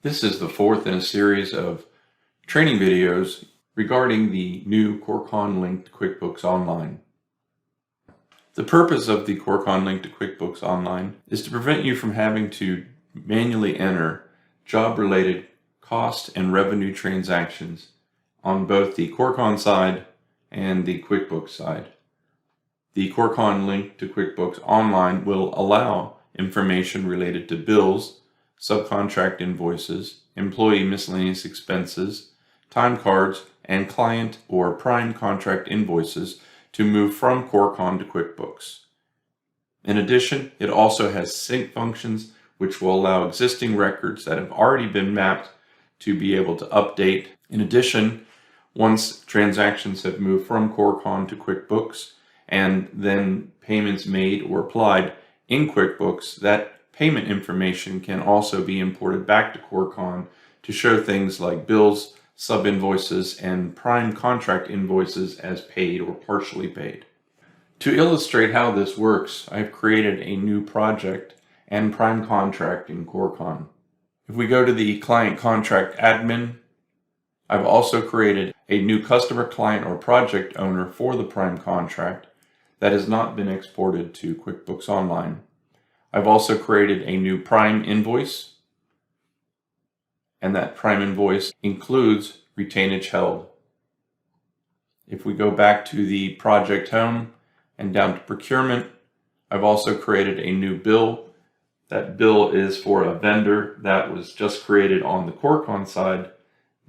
This is the fourth in a series of training videos regarding the new CoreconLink QuickBooks Online. The purpose of the CoreconLink to QuickBooks Online is to prevent you from having to manually enter job-related cost and revenue transactions on both the Corecon side and the QuickBooks side. The CoreconLink to QuickBooks Online will allow information related to bills, subcontract invoices, employee miscellaneous expenses, time cards, and client or prime contract invoices to move from Corecon to QuickBooks. In addition, it also has sync functions which will allow existing records that have already been mapped to be able to update. In addition, once transactions have moved from Corecon to QuickBooks and then payments made or applied in QuickBooks, that payment information can also be imported back to Corecon to show things like bills, sub-invoices, and prime contract invoices as paid or partially paid. To illustrate how this works, I've created a new project and prime contract in Corecon. If we go to the client contract admin, I've also created a new customer, client, or project owner for the prime contract that has not been exported to QuickBooks Online. I've also created a new prime invoice, and that prime invoice includes retainage held. If we go back to the project home and down to procurement, I've also created a new bill. That bill is for a vendor that was just created on the Corecon side,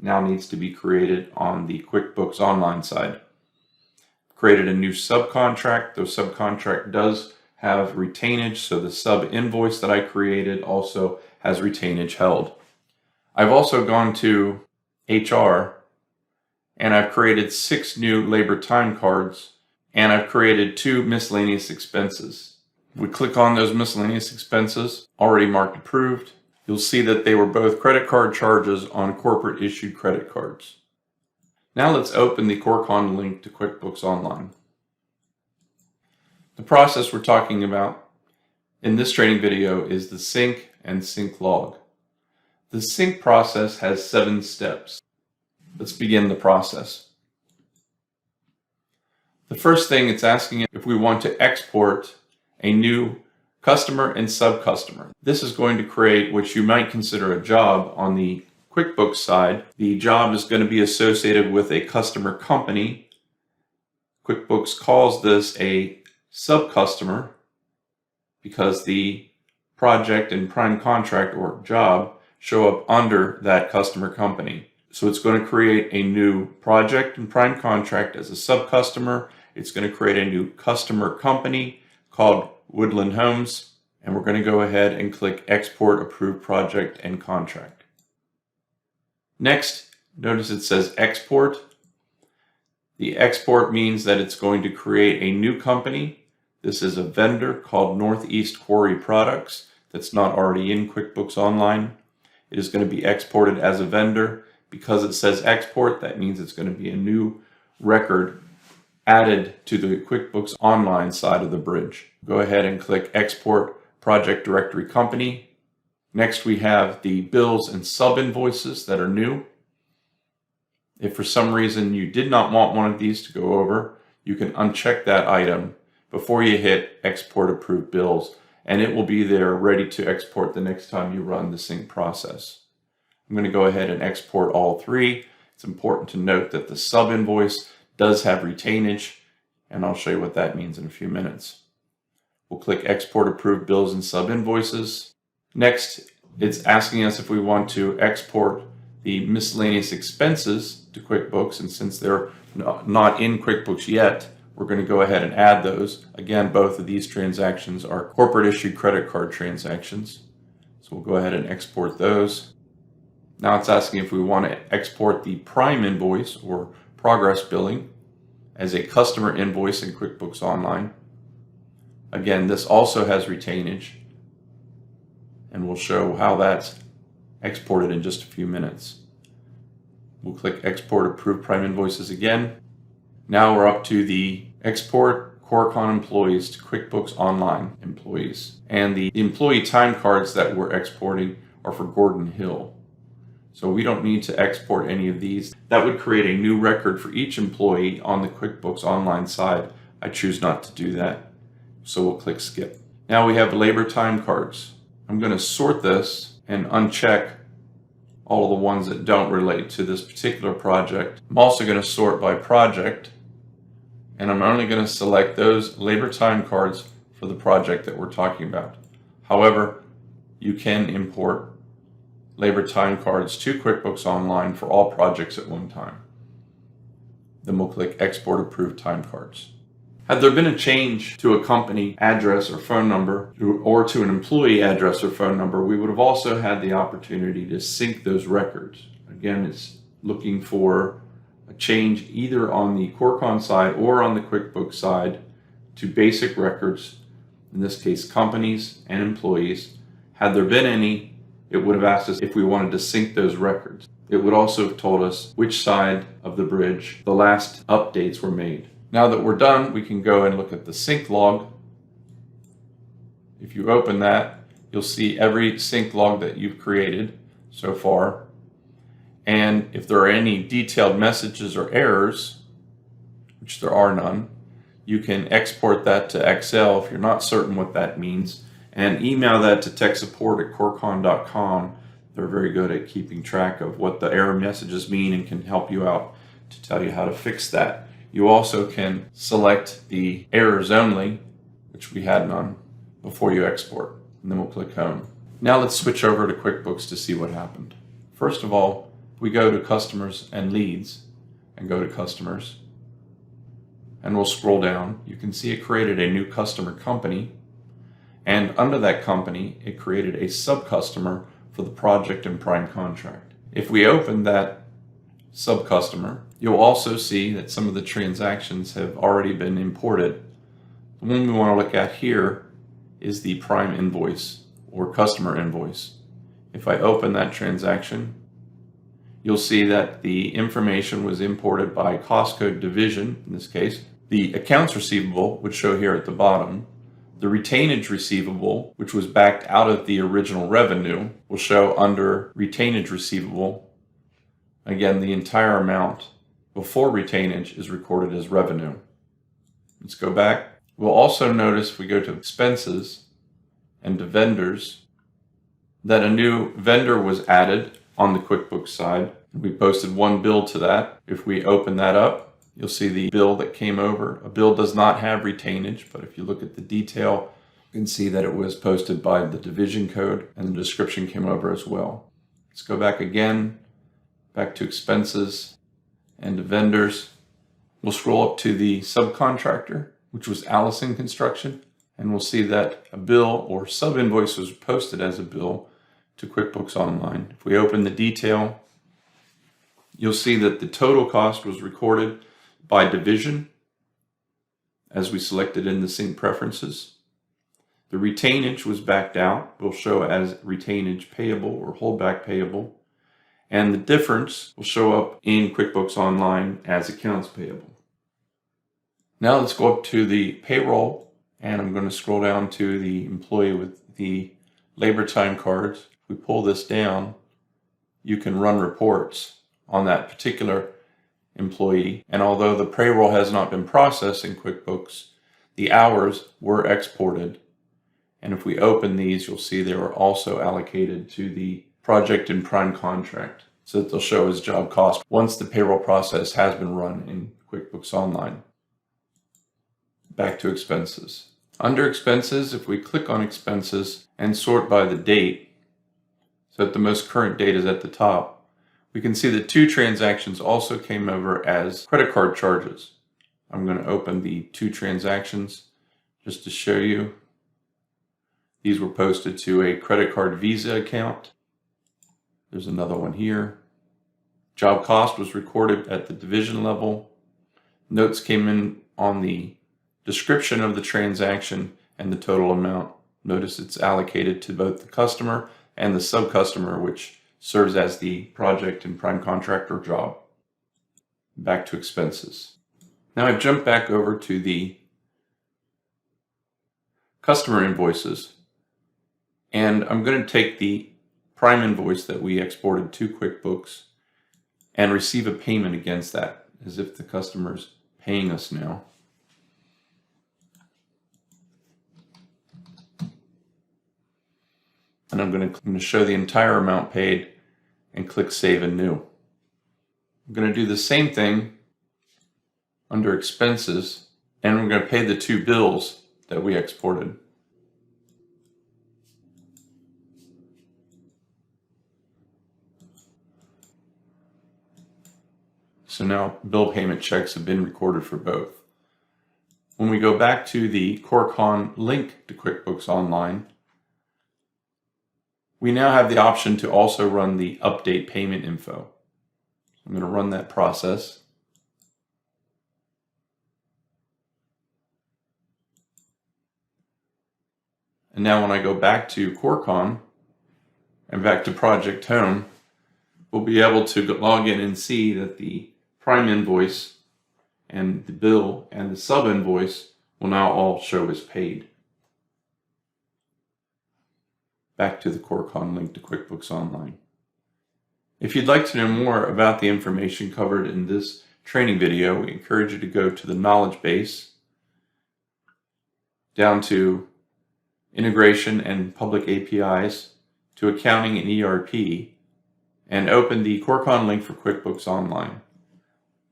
now needs to be created on the QuickBooks Online side. Created a new subcontract. The subcontract does have retainage, so the sub invoice that I created also has retainage held. I've also gone to HR and I've created 6 new labor time cards, and I've created 2 miscellaneous expenses. We click on those miscellaneous expenses, already marked approved. You'll see that they were both credit card charges on corporate issued credit cards. Now let's open the CoreconLink to QuickBooks Online. The process we're talking about in this training video is the sync and sync log. The sync process has 7 steps. Let's begin the process. The first thing it's asking if we want to export a new customer and sub-customer. This is going to create what you might consider a job on the QuickBooks side. The job is going to be associated with a customer company. QuickBooks calls this a sub-customer because the project and prime contract or job show up under that customer company. So it's going to create a new project and prime contract as a sub-customer. It's going to create a new customer company called Woodland Homes, and we're going to go ahead and click Export Approved Project and Contract. Next, notice it says Export. The export means that it's going to create a new company. This is a vendor called Northeast Quarry Products that's not already in QuickBooks Online. It is going to be exported as a vendor. Because it says export, that means it's going to be a new record added to the QuickBooks Online side of the bridge. Go ahead and click Export Project Directory Company. Next, we have the bills and sub-invoices that are new. If for some reason you did not want one of these to go over, you can uncheck that item before you hit Export Approved Bills, and it will be there ready to export the next time you run the sync process. I'm going to go ahead and export all 3. It's important to note that the sub-invoice does have retainage, and I'll show you what that means in a few minutes. We'll click Export Approved Bills and Sub-Invoices. Next, it's asking us if we want to export the miscellaneous expenses to QuickBooks, and since they're not in QuickBooks yet, we're going to go ahead and add those. Again, both of these transactions are corporate issued credit card transactions, so we'll go ahead and export those. Now it's asking if we want to export the prime invoice or progress billing as a customer invoice in QuickBooks Online. Again, this also has retainage, and we'll show how that's exported in just a few minutes. We'll click Export Approved Prime Invoices again. Now we're up to the Export Corecon Employees to QuickBooks Online Employees. And the employee time cards that we're exporting are for Gordon Hill. So we don't need to export any of these. That would create a new record for each employee on the QuickBooks Online side. I choose not to do that, so we'll click skip. Now we have labor time cards. I'm going to sort this and uncheck all of the ones that don't relate to this particular project. I'm also going to sort by project, and I'm only going to select those labor time cards for the project that we're talking about. However, you can import labor time cards to QuickBooks Online for all projects at one time. Then we'll click Export Approved Time Cards. Had there been a change to a company address or phone number, or to an employee address or phone number, we would have also had the opportunity to sync those records. Again, it's looking for a change either on the Corecon side or on the QuickBooks side to basic records, in this case companies and employees. Had there been any, it would have asked us if we wanted to sync those records. It would also have told us which side of the bridge the last updates were made. Now that we're done, we can go and look at the sync log. If you open that, you'll see every sync log that you've created so far. And if there are any detailed messages or errors, which there are none, you can export that to Excel if you're not certain what that means, and email that to tech support at Corecon.com. They're very good at keeping track of what the error messages mean and can help you out to tell you how to fix that. You also can select the errors only, which we had none, before you export. And then we'll click Home. Now let's switch over to QuickBooks to see what happened. First of all, we go to Customers and Leads and go to Customers. And we'll scroll down. You can see it created a new customer company. And under that company, it created a sub-customer for the project and prime contract. If we open that sub-customer, you'll also see that some of the transactions have already been imported. The one we want to look at here is the prime invoice or customer invoice. If I open that transaction, you'll see that the information was imported by cost code division, in this case. The accounts receivable would show here at the bottom. The retainage receivable, which was backed out of the original revenue, will show under retainage receivable. Again, the entire amount before retainage is recorded as revenue. Let's go back. We'll also notice if we go to expenses and to vendors that a new vendor was added on the QuickBooks side. We posted one bill to that. If we open that up, you'll see the bill that came over. A bill does not have retainage, but if you look at the detail, you can see that it was posted by the division code and the description came over as well. Let's go back again, back to expenses and to vendors. We'll scroll up to the subcontractor, which was Allison Construction, and we'll see that a bill or sub-invoice was posted as a bill to QuickBooks Online. If we open the detail, you'll see that the total cost was recorded by division as we selected in the sync preferences. The retainage was backed out. Will show as retainage payable or holdback payable. And the difference will show up in QuickBooks Online as accounts payable. Now let's go up to the payroll, and I'm going to scroll down to the employee with the labor time cards. If we pull this down, you can run reports on that particular employee. And although the payroll has not been processed in QuickBooks, the hours were exported. And if we open these, you'll see they were also allocated to the project and prime contract, so that they'll show as job cost once the payroll process has been run in QuickBooks Online. Back to expenses. Under expenses, if we click on expenses and sort by the date, so that the most current date is at the top, we can see that 2 transactions also came over as credit card charges. I'm going to open the 2 transactions just to show you. These were posted to a credit card Visa account. There's another one here. Job cost was recorded at the division level. Notes came in on the description of the transaction and the total amount. Notice it's allocated to both the customer and the sub-customer, which serves as the project and prime contractor job. Back to expenses. Now I've jumped back over to the customer invoices, and I'm going to take the prime invoice that we exported to QuickBooks and receive a payment against that, as if the customer's paying us now. And I'm going to show the entire amount paid and click Save and New. I'm going to do the same thing under Expenses, and we're going to pay the 2 bills that we exported. So now bill payment checks have been recorded for both. When we go back to the CoreconLink to QuickBooks Online, we now have the option to also run the update payment info. I'm going to run that process. And now when I go back to Corecon and back to Project Home, we'll be able to log in and see that the prime invoice and the bill and the sub invoice will now all show as paid. Back to the CoreconLink to QuickBooks Online. If you'd like to know more about the information covered in this training video, we encourage you to go to the knowledge base, down to integration and public APIs, to accounting and ERP, and open the CoreconLink for QuickBooks Online.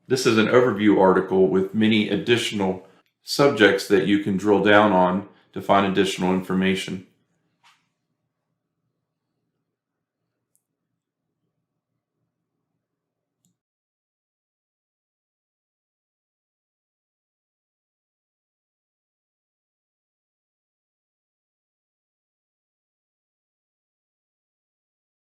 This is an overview article with many additional subjects that you can drill down on to find additional information.